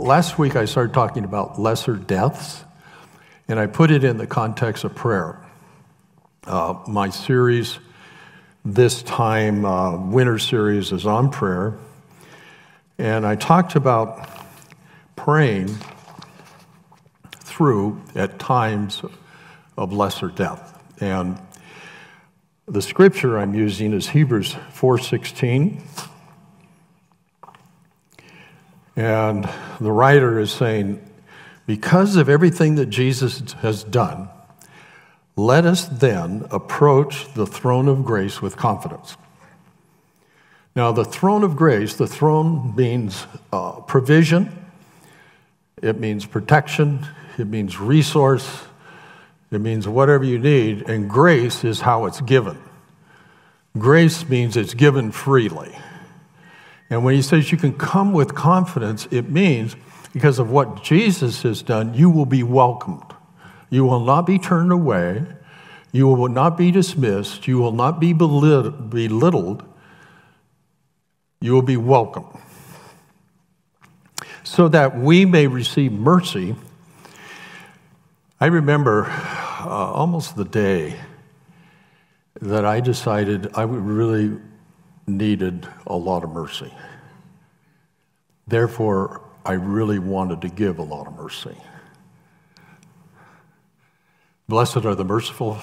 Last week I started talking about lesser deaths, and I put it in the context of prayer. My series this time, winter series, is on prayer, and I talked about praying through at times of lesser death. And the scripture I'm using is Hebrews 4:16. And the writer is saying, because of everything that Jesus has done, let us then approach the throne of grace with confidence. Now, the throne of grace, the throne means provision, it means protection, it means resource, it means whatever you need, and grace is how it's given. Grace means it's given freely. And when he says you can come with confidence, it means because of what Jesus has done, you will be welcomed. You will not be turned away. You will not be dismissed. You will not be belittled. You will be welcomed. So that we may receive mercy. I remember almost the day that I decided I really needed a lot of mercy. Therefore, I really wanted to give a lot of mercy. Blessed are the merciful,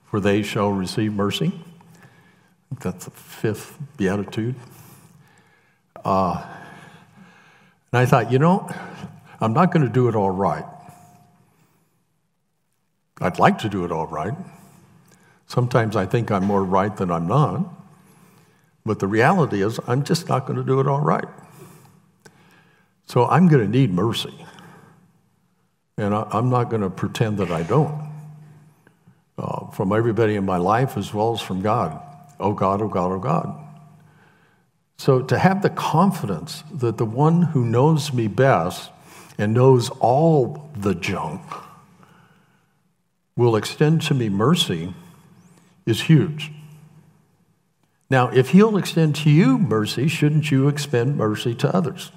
for they shall receive mercy. I think that's the fifth beatitude. And I thought, I'm not going to do it all right. I'd like to do it all right. Sometimes I think I'm more right than I'm not. But the reality is, I'm just not going to do it all right. So I'm going to need mercy. And I'm not going to pretend that I don't. From everybody in my life as well as from God. Oh God, oh God, oh God. So to have the confidence that the one who knows me best and knows all the junk will extend to me mercy is huge. Now, if he'll extend to you mercy, shouldn't you extend mercy to others?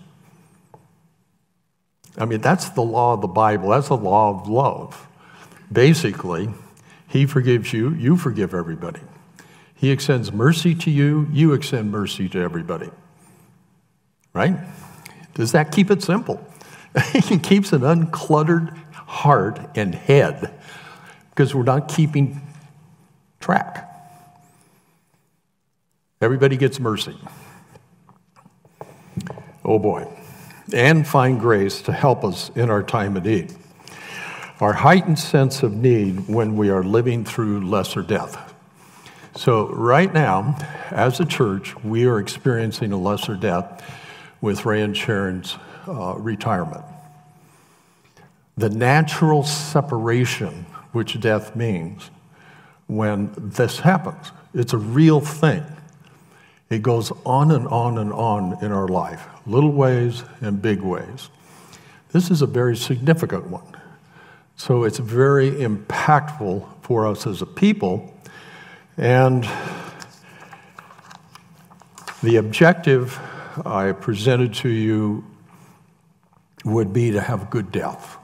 I mean, that's the law of the Bible. That's the law of love. Basically, he forgives you, you forgive everybody. He extends mercy to you, you extend mercy to everybody. Right? Does that keep it simple? It keeps an uncluttered heart and head because we're not keeping track. Everybody gets mercy. Oh boy. And find grace to help us in our time of need. Our heightened sense of need when we are living through lesser death. So right now, as a church, we are experiencing a lesser death with Ray and Sharon's retirement. The natural separation, which death means, when this happens, it's a real thing. It goes on and on and on in our life, little ways and big ways. This is a very significant one. So it's very impactful for us as a people. And the objective I presented to you would be to have good death.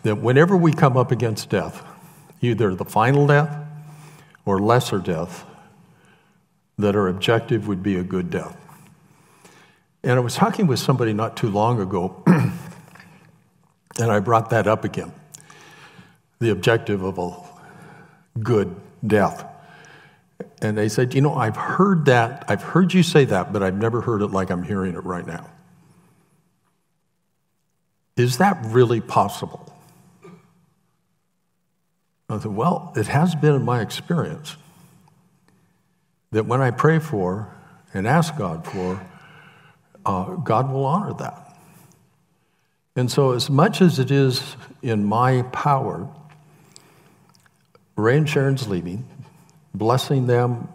That whenever we come up against death, either the final death or lesser death, that our objective would be a good death. And I was talking with somebody not too long ago, and I brought that up again, the objective of a good death. And they said, I've heard that, I've heard you say that, but I've never heard it like I'm hearing it right now. Is that really possible? I said, well, it has been in my experience that when I pray for and ask God for, God will honor that. And so as much as it is in my power, Ray and Sharon's leaving, blessing them,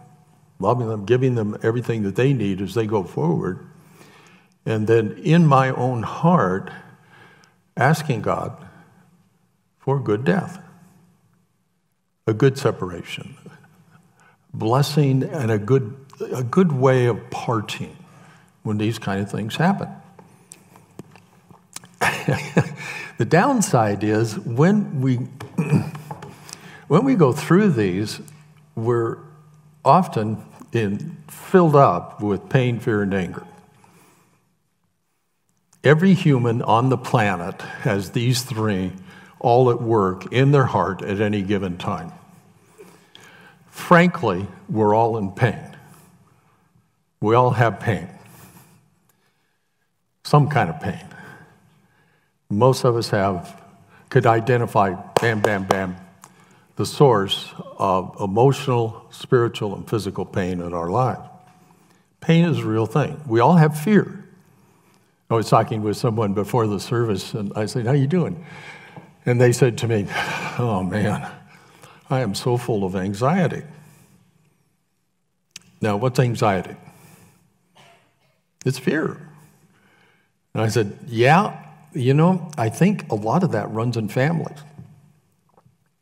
loving them, giving them everything that they need as they go forward, and then in my own heart, asking God for a good death. A good separation, blessing, and a good way of parting when these kind of things happen. The downside is when we go through these, we're often filled up with pain, fear, and anger. Every human on the planet has these three all at work in their heart at any given time. Frankly, we're all in pain. We all have pain. Some kind of pain. Most of us could identify, bam, bam, bam, the source of emotional, spiritual, and physical pain in our lives. Pain is a real thing. We all have fear. I was talking with someone before the service, and I said, "How you doing?" And they said to me, "Oh, man, I am so full of anxiety." Now, what's anxiety? It's fear. And I said, "Yeah, I think a lot of that runs in families."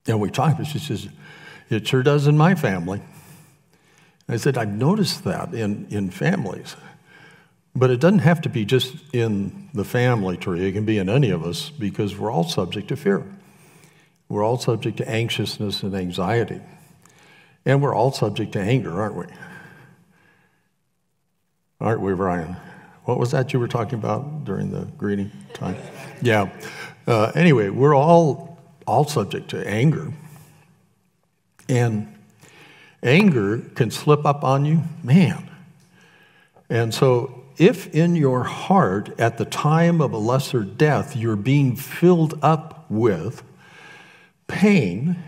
And we talked, she says, "It sure does in my family." I said, "I've noticed that in families. But it doesn't have to be just in the family tree. It can be in any of us because we're all subject to fear. We're all subject to anxiousness and anxiety. And we're all subject to anger, aren't we? Aren't we, Brian? What was that you were talking about during the greeting time? Yeah. Anyway, we're all subject to anger. And anger can slip up on you, man. And so if in your heart at the time of a lesser death you're being filled up with pain,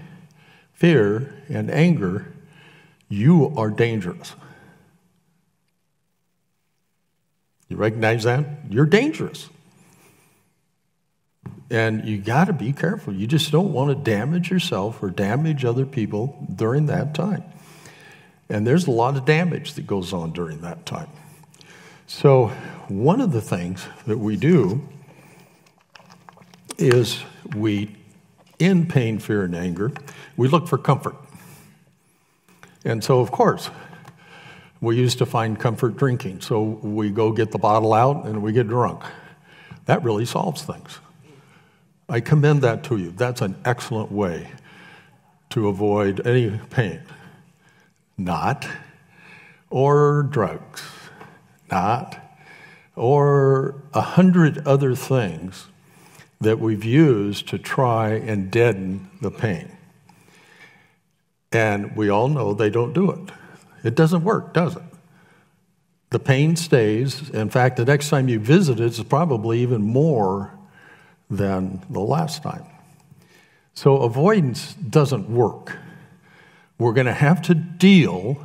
fear, and anger, you are dangerous. You recognize that? You're dangerous. And you got to be careful. You just don't want to damage yourself or damage other people during that time. And there's a lot of damage that goes on during that time. So one of the things that we do is in pain, fear, and anger, we look for comfort. And so, of course, we used to find comfort drinking. So we go get the bottle out and we get drunk. That really solves things. I commend that to you. That's an excellent way to avoid any pain. Not, or drugs. Not, or 100 other things that we've used to try and deaden the pain. And we all know they don't do it. It doesn't work, does it? The pain stays. In fact, the next time you visit it is probably even more than the last time. So avoidance doesn't work. We're going to have to deal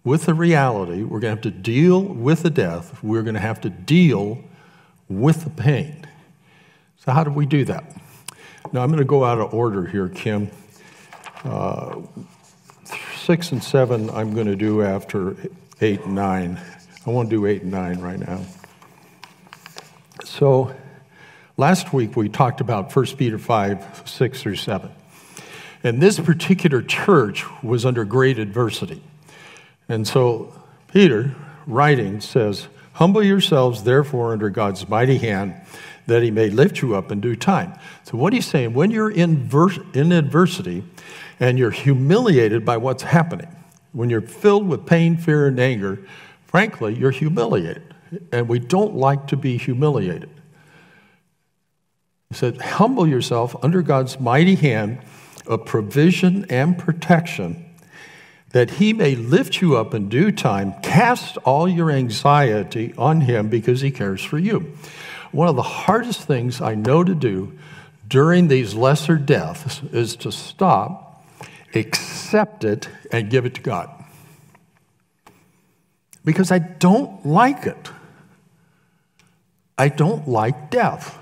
with the reality. We're going to have to deal with the death. We're going to have to deal with the pain. So how do we do that? Now, I'm going to go out of order here, Kim. 6 and 7 I'm going to do after 8 and 9. I want to do 8 and 9 right now. So last week we talked about 1 Peter 5, 6 through 7. And this particular church was under great adversity. And so Peter, writing, says, "Humble yourselves, therefore, under God's mighty hand, that he may lift you up in due time." So what he's saying, when you're in adversity and you're humiliated by what's happening, when you're filled with pain, fear, and anger, frankly, you're humiliated. And we don't like to be humiliated. He said, "Humble yourself under God's mighty hand of provision and protection, that he may lift you up in due time. Cast all your anxiety on him because he cares for you." One of the hardest things I know to do during these lesser deaths is to stop, accept it, and give it to God. Because I don't like it. I don't like death.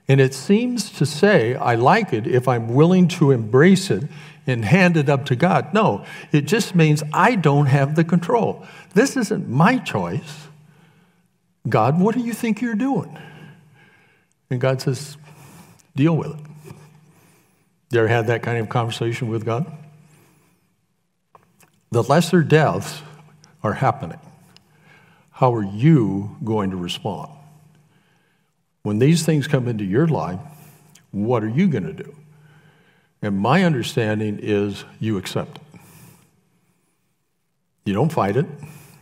And it seems to say I like it if I'm willing to embrace it and hand it up to God. No, it just means I don't have the control. This isn't my choice. God, what do you think you're doing? And God says, deal with it. You ever had that kind of conversation with God? The lesser deaths are happening. how are you going to respond? When these things come into your life, what are you going to do? And my understanding is you accept it. You don't fight it.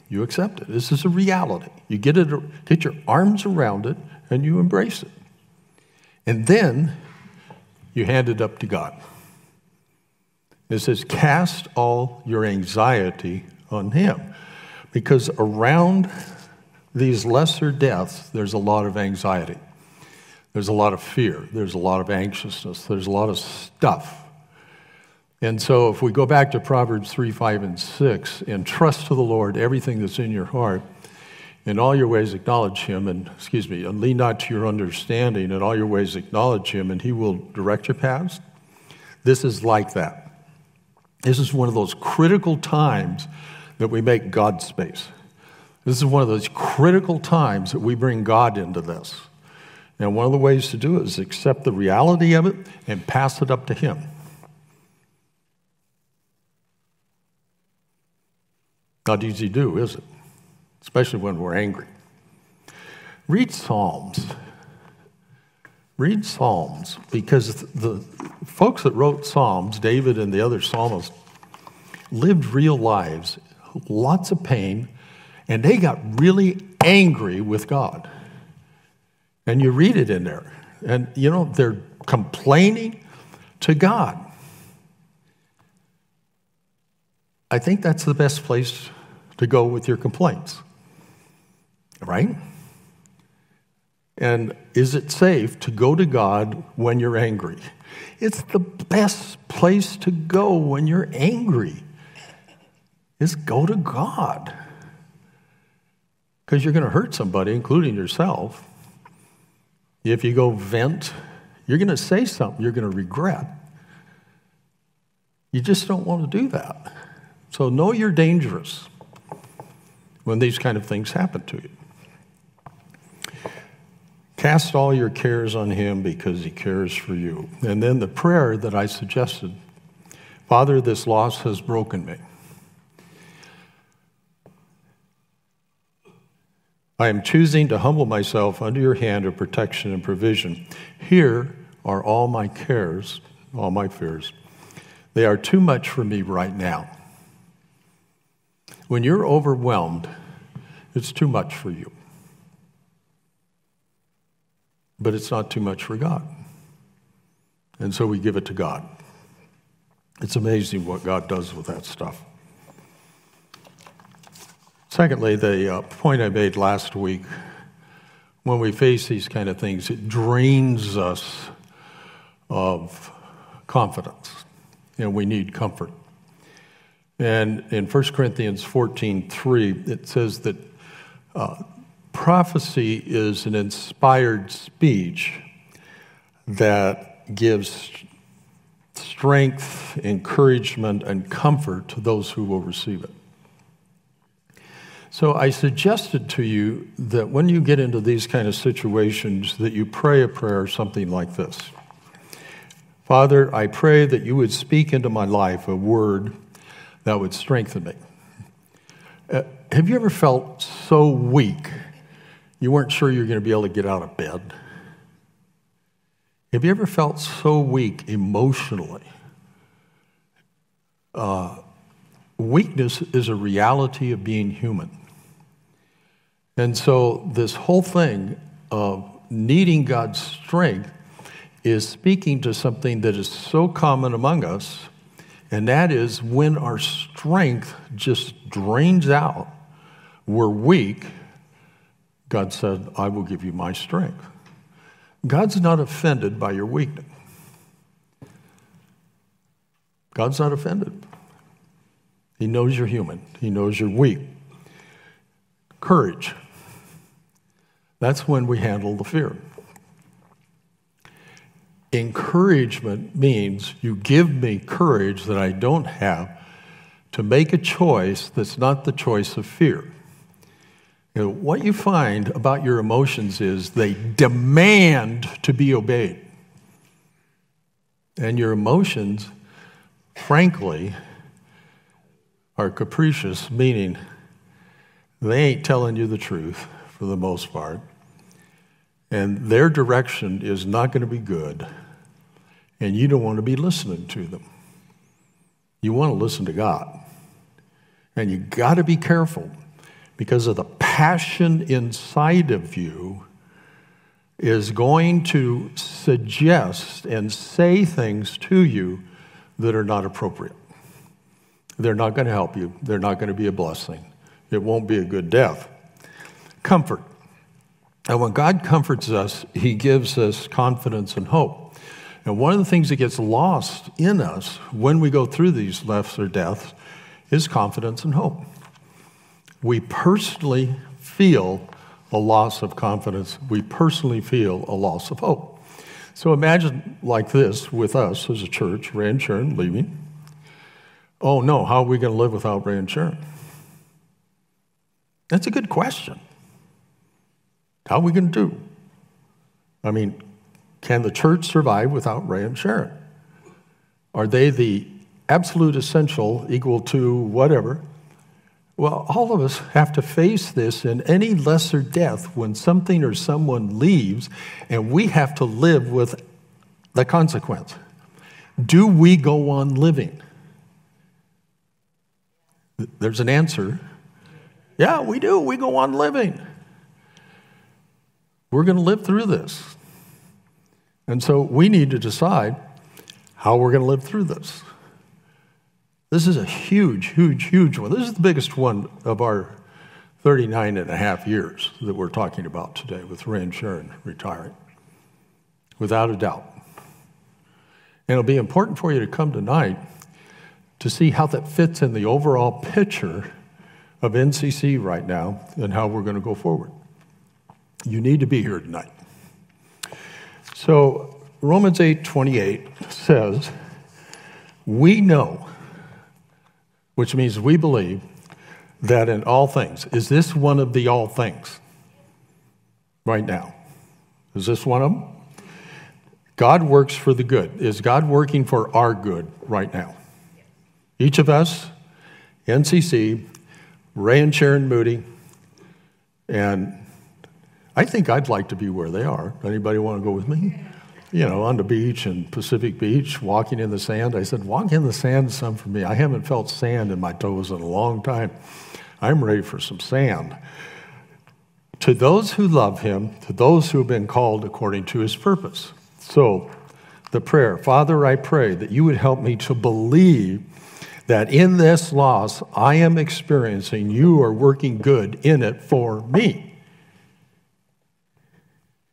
You accept it. This is a reality. You get your arms around it, and you embrace it. And then you hand it up to God. It says, cast all your anxiety on him. Because around these lesser deaths, there's a lot of anxiety. There's a lot of fear. There's a lot of anxiousness. There's a lot of stuff. And so if we go back to Proverbs 3, 5, and 6, and trust to the Lord everything that's in your heart, in all your ways acknowledge him, and lean not to your understanding, in all your ways acknowledge him, and he will direct your paths. This is like that. This is one of those critical times that we make God space. This is one of those critical times that we bring God into this. And one of the ways to do it is accept the reality of it and pass it up to him. Not easy to do, is it? Especially when we're angry. Read Psalms. Read Psalms, because the folks that wrote Psalms, David and the other psalmists, lived real lives, lots of pain, and they got really angry with God. And you read it in there. And, they're complaining to God. I think that's the best place to go with your complaints. Right? And is it safe to go to God when you're angry? It's the best place to go when you're angry, is go to God. Because you're going to hurt somebody, including yourself. If you go vent, you're going to say something you're going to regret. You just don't want to do that. So know you're dangerous when these kind of things happen to you. Cast all your cares on him because he cares for you. And then the prayer that I suggested, Father, this loss has broken me. I am choosing to humble myself under your hand of protection and provision. Here are all my cares, all my fears. They are too much for me right now. When you're overwhelmed, it's too much for you. But it's not too much for God. And so we give it to God. It's amazing what God does with that stuff. Secondly, the point I made last week, when we face these kind of things, it drains us of confidence, and we need comfort. And in 1 Corinthians 14:3, it says that prophecy is an inspired speech that gives strength, encouragement, and comfort to those who will receive it. So I suggested to you that when you get into these kind of situations, that you pray a prayer something like this. Father, I pray that you would speak into my life a word that would strengthen me. Have you ever felt so weak you weren't sure you're going to be able to get out of bed? Have you ever felt so weak emotionally? Weakness is a reality of being human. And so this whole thing of needing God's strength is speaking to something that is so common among us, and that is when our strength just drains out, we're weak, God said, I will give you my strength. God's not offended by your weakness. God's not offended. He knows you're human. He knows you're weak. Courage. That's when we handle the fear. Encouragement means you give me courage that I don't have to make a choice that's not the choice of fear. What you find about your emotions is they demand to be obeyed. And your emotions, frankly, are capricious, meaning They ain't telling you the truth for the most part. And their direction is not going to be good. And you don't want to be listening to them. You want to listen to God. And you got to be careful because of the passion inside of you is going to suggest and say things to you that are not appropriate. They're not going to help you. They're not going to be a blessing. It won't be a good death. Comfort. And when God comforts us, he gives us confidence and hope. And one of the things that gets lost in us when we go through these lesser deaths is confidence and hope. We personally feel a loss of confidence. We personally feel a loss of hope. So imagine like this with us as a church, Ray and Sharon leaving. Oh no, how are we going to live without Ray and Sharon? That's a good question. How are we going to do? I mean, can the church survive without Ray and Sharon? Are they the absolute essential equal to whatever? Well, all of us have to face this in any lesser death when something or someone leaves, and we have to live with the consequence. Do we go on living? There's an answer. Yeah, we do. We go on living. We're going to live through this. And so we need to decide how we're going to live through this. This is a huge, huge, huge one. This is the biggest one of our 39 and a half years that we're talking about today with Ray and Sharon retiring, without a doubt. And it'll be important for you to come tonight to see how that fits in the overall picture of NCC right now and how we're going to go forward. You need to be here tonight. So Romans 8:28 says, we know, which means we believe, that in all things. Is this one of the all things right now? Is this one of them? God works for the good. Is God working for our good right now? Each of us, NCC, Ray and Sharon Moody, and I think I'd like to be where they are. Anybody want to go with me? You know, on the beach in Pacific Beach, walking in the sand. I said, walk in the sand is something for me. I haven't felt sand in my toes in a long time. I'm ready for some sand. To those who love him, to those who have been called according to his purpose. So the prayer, Father, I pray that you would help me to believe that in this loss I am experiencing, you are working good in it for me.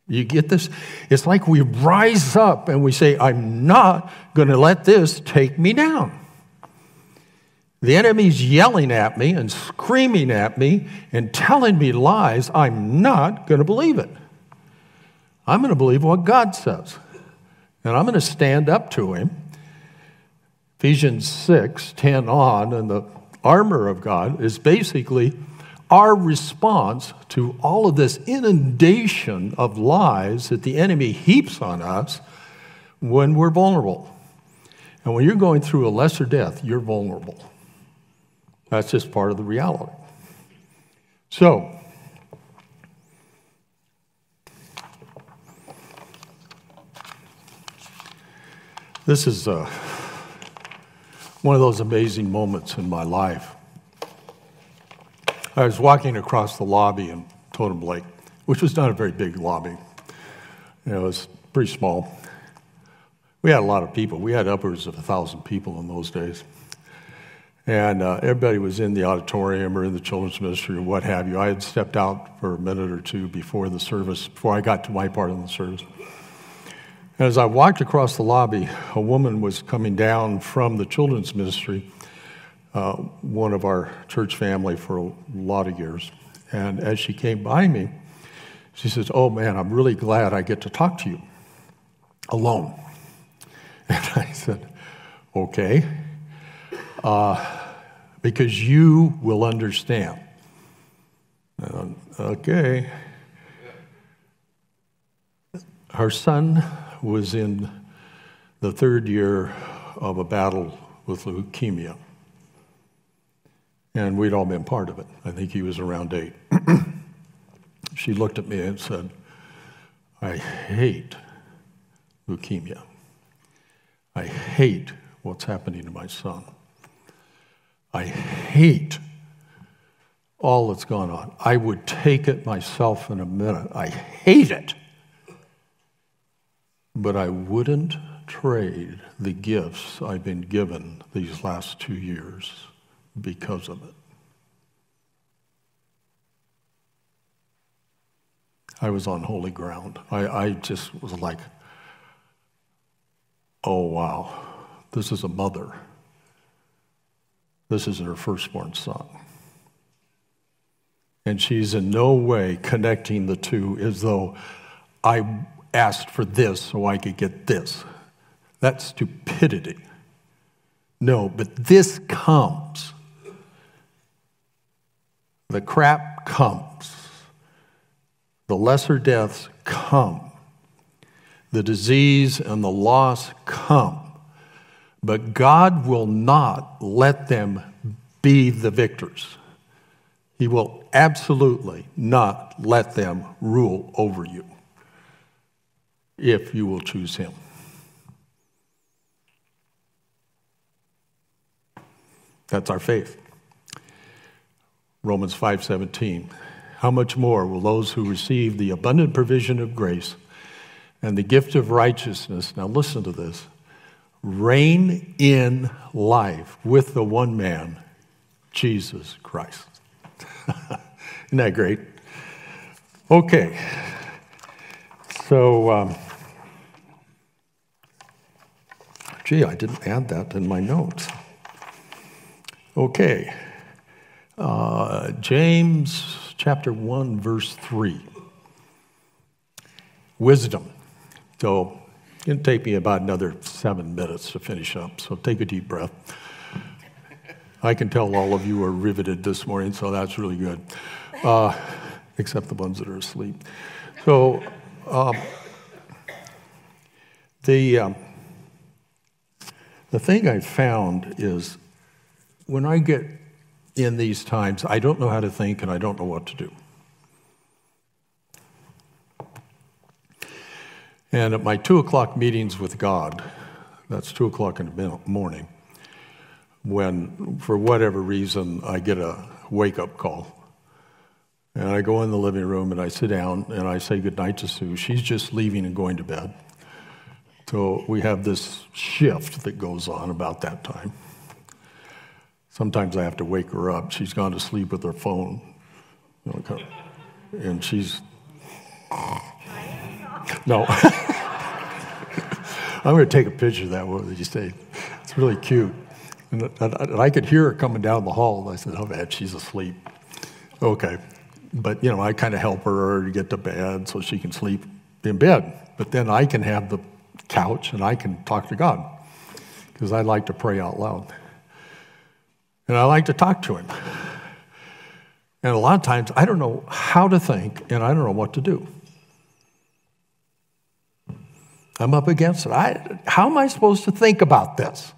You get this? It's like we rise up and we say, I'm not going to let this take me down. The enemy's yelling at me and screaming at me and telling me lies. I'm not going to believe it. I'm going to believe what God says. And I'm going to stand up to him. Ephesians 6:10 on, and the armor of God is basically our response to all of this inundation of lies that the enemy heaps on us when we're vulnerable. And when you're going through a lesser death, you're vulnerable. That's just part of the reality. So, this is one of those amazing moments in my life. I was walking across the lobby in Totem Lake, which was not a very big lobby. It was pretty small. We had a lot of people. We had upwards of 1,000 people in those days. And everybody was in the auditorium or in the children's ministry or what have you. I had stepped out for a minute or two before the service, before I got to my part of the service. And as I walked across the lobby, a woman was coming down from the children's ministry, one of our church family for a lot of years. And as she came by me, she says, oh man, I'm really glad I get to talk to you alone. And I said, okay, because you will understand. Okay. Her son was in the third year of a battle with leukemia. And we'd all been part of it. I think he was around 8. She looked at me and said, I hate leukemia. I hate what's happening to my son. I hate all that's gone on. I would take it myself in a minute. I hate it. But I wouldn't trade the gifts I've been given these last 2 years because of it. I was on holy ground. I just was like, oh, wow, this is a mother. This is her firstborn son. And she's in no way connecting the two as though I asked for this so I could get this. That's stupidity. No, but this comes. The crap comes. The lesser deaths come. The disease and the loss come. But God will not let them be the victors. He will absolutely not let them rule over you if you will choose him. That's our faith. Romans 5:17. How much more will those who receive the abundant provision of grace and the gift of righteousness, now listen to this, reign in life with the one man, Jesus Christ. Isn't that great? Okay. So, gee, I didn't add that in my notes. Okay. James chapter 1, verse 3. Wisdom. So it's going to take me about another 7 minutes to finish up, so take a deep breath. I can tell all of you are riveted this morning, so that's really good, except the ones that are asleep. So the thing I've found is when I get in these times, I don't know how to think and I don't know what to do. And at my 2 o'clock meetings with God, that's 2 o'clock in the morning, when, for whatever reason, I get a wake-up call. And I go in the living room and I sit down and I say goodnight to Sue. She's just leaving and going to bed. So we have this shift that goes on about that time. Sometimes I have to wake her up. She's gone to sleep with her phone. And she's... No. I'm going to take a picture of that, what did you say? It's really cute. And I could hear her coming down the hall. I said, oh, man, she's asleep. Okay. But, I kind of help her to get to bed so she can sleep in bed. But then I can have the couch and I can talk to God because I like to pray out loud. And I like to talk to him. And a lot of times I don't know how to think and I don't know what to do. I'm up against it. How am I supposed to think about this?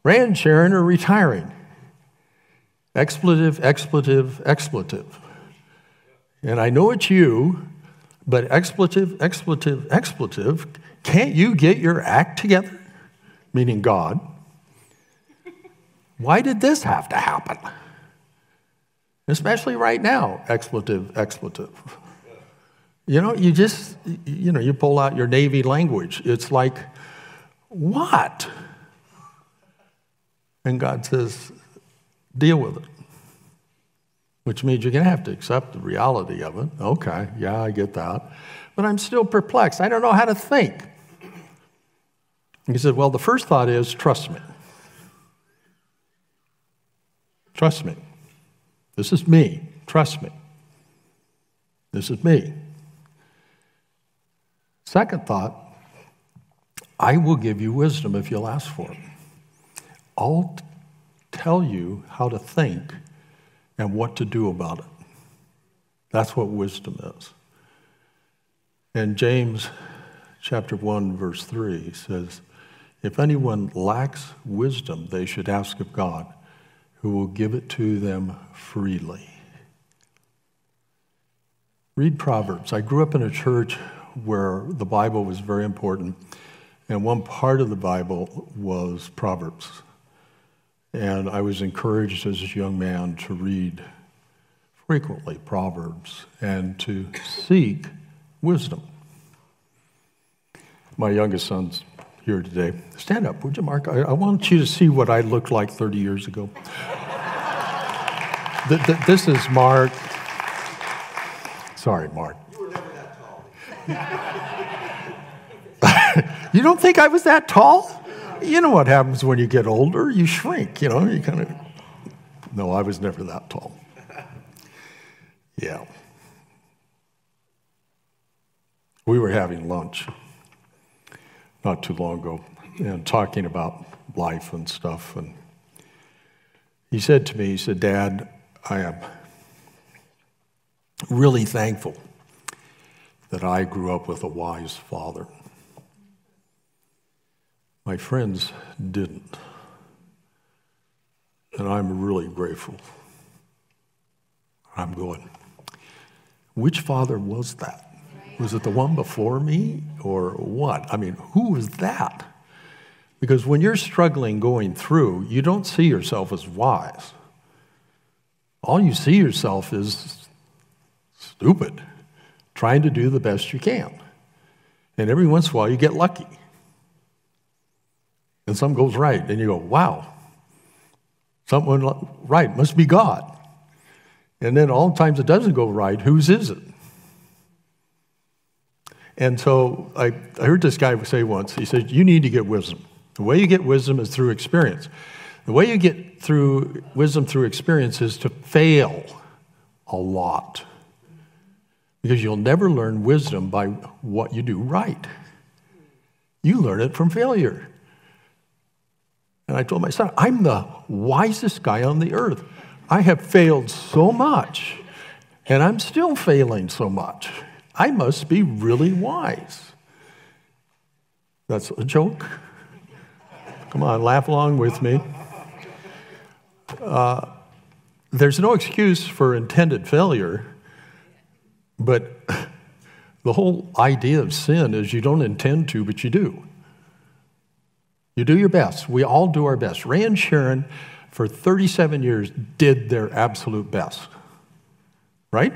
Ray and Sharon are retiring. Expletive, expletive, expletive. And I know it's you, but expletive, expletive, expletive, can't you get your act together? Meaning God. Why did this have to happen? Especially right now, expletive, expletive. You just, you pull out your Navy language. It's like, what? And God says, deal with it. Which means you're going to have to accept the reality of it. Okay, yeah, I get that. But I'm still perplexed. I don't know how to think. He said, well, the first thought is, trust me. Trust me. This is me. Trust me. This is me. Second thought, I will give you wisdom if you'll ask for it. I'll tell you how to think and what to do about it. That's what wisdom is. And James chapter 1, verse 3 says, if anyone lacks wisdom, they should ask of God, who will give it to them freely. Read Proverbs. I grew up in a church where the Bible was very important, and one part of the Bible was Proverbs. And I was encouraged as a young man to read frequently Proverbs and to seek wisdom. My youngest son's here today. Stand up, would you, Mark? I want you to see what I looked like 30 years ago. This is Mark. Sorry, Mark. You were never that tall. You don't think I was that tall? You know what happens when you get older? You shrink, you kind of... No, I was never that tall. Yeah. We were having lunch not too long ago and talking about life and stuff. And he said to me, Dad, I am really thankful that I grew up with a wise father. My friends didn't. And I'm really grateful. I'm going, which father was that? Was it the one before me or what? I mean, who was that? Because when you're struggling going through, you don't see yourself as wise. All you see yourself is stupid, trying to do the best you can. And every once in a while, you get lucky. And something goes right, and you go, wow, something went right, must be God. And then all the times it doesn't go right, whose is it? And so I heard this guy say once, he said, you need to get wisdom. The way you get wisdom is through experience. The way you get through wisdom through experience is to fail a lot. Because you'll never learn wisdom by what you do right. You learn it from failure. And I told my son, I'm the wisest guy on the earth. I have failed so much, and I'm still failing so much. I must be really wise. That's a joke. Come on, laugh along with me. There's no excuse for intended failure, but the whole idea of sin is you don't intend to, but you do. You do your best. We all do our best. Ray and Sharon, for 37 years, did their absolute best. Right?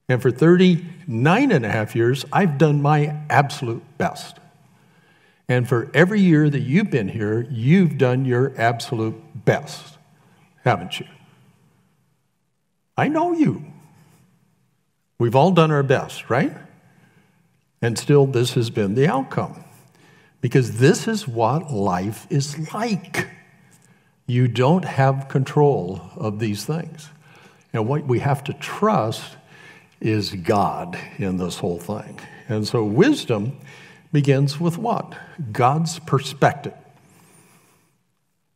And for 39 and a half years, I've done my absolute best. And for every year that you've been here, you've done your absolute best, haven't you? I know you. We've all done our best, right? And still, this has been the outcome. Because this is what life is like. You don't have control of these things. And what we have to trust is God in this whole thing. And so wisdom begins with what? God's perspective.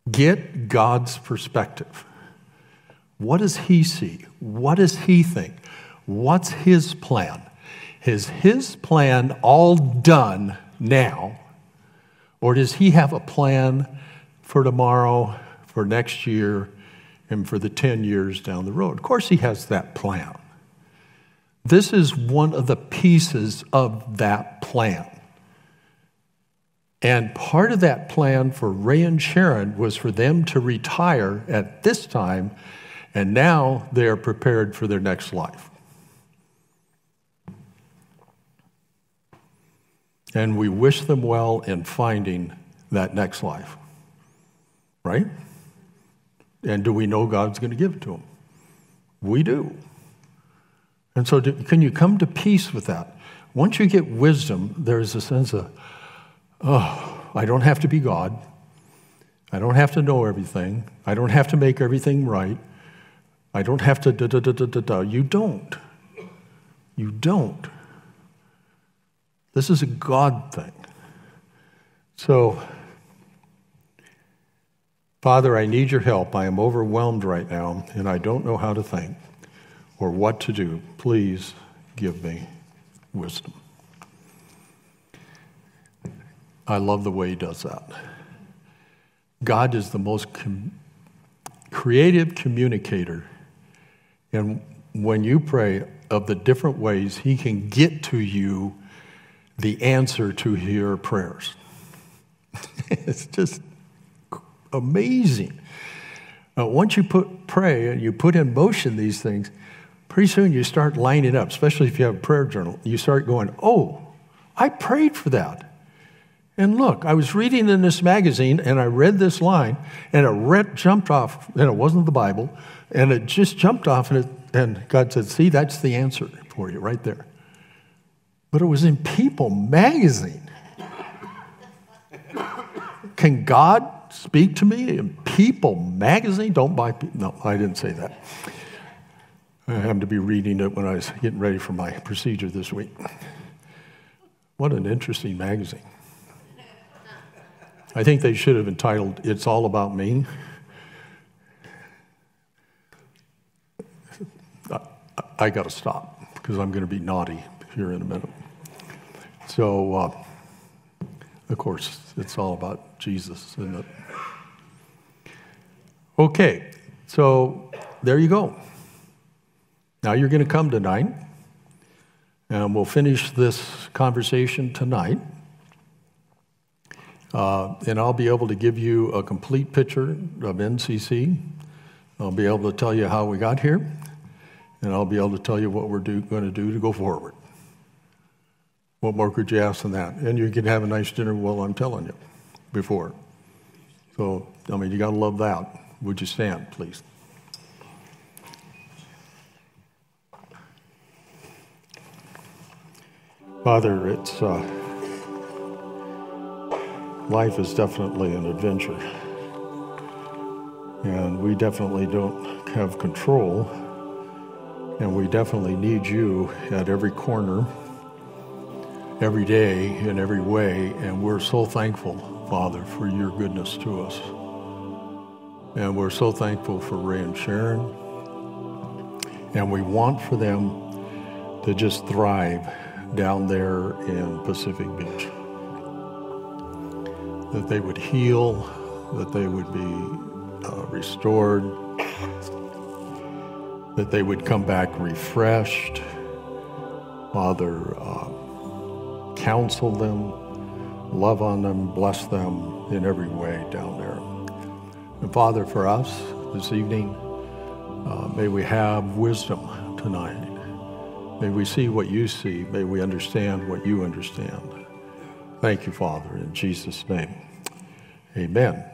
Get God's perspective. What does he see? What does he think? What's his plan? Is his plan all done now? Or does he have a plan for tomorrow, for next year, and for the 10 years down the road? Of course he has that plan. This is one of the pieces of that plan. And part of that plan for Ray and Sharon was for them to retire at this time, and now they are prepared for their next life. And we wish them well in finding that next life. Right? And do we know God's going to give it to them? We do. And so can you come to peace with that? Once you get wisdom, there's a sense of, oh, I don't have to be God. I don't have to know everything. I don't have to make everything right. I don't have to da-da-da-da-da-da. You don't. You don't. This is a God thing. So, Father, I need your help. I am overwhelmed right now, and I don't know how to think or what to do. Please give me wisdom. I love the way he does that. God is the most creative communicator. And when you pray of the different ways he can get to you the answer to your prayers. It's just amazing. Once you pray and you put in motion these things, pretty soon you start lining up, especially if you have a prayer journal. You start going, oh, I prayed for that. And look, I was reading in this magazine, and I read this line, and it jumped off, and it wasn't the Bible, and it just jumped off, and God said, see, that's the answer for you right there. But it was in People magazine. Can God speak to me in People magazine? Don't buy People. No, I didn't say that. I happened to be reading it when I was getting ready for my procedure this week. What an interesting magazine. I think they should have entitled, It's All About Me. I got to stop because I'm going to be naughty here in a minute. So, of course, it's all about Jesus, isn't it? Okay, so there you go. Now you're going to come tonight, and we'll finish this conversation tonight. And I'll be able to give you a complete picture of NCC. I'll be able to tell you how we got here, and I'll be able to tell you what we're going to do to go forward. What more could you ask than that? And you can have a nice dinner while I'm telling you before. So, I mean, you got to love that. Would you stand, please? Father, it's life is definitely an adventure, and we definitely don't have control, and we definitely need you at every corner, every day, in every way, and we're so thankful, Father, for your goodness to us. And we're so thankful for Ray and Sharon, and we want for them to just thrive down there in Pacific Beach. That they would heal, that they would be restored, that they would come back refreshed. Father, counsel them, love on them, bless them in every way down there. And Father, for us this evening, may we have wisdom tonight. May we see what you see. May we understand what you understand. Thank you, Father, in Jesus' name. Amen.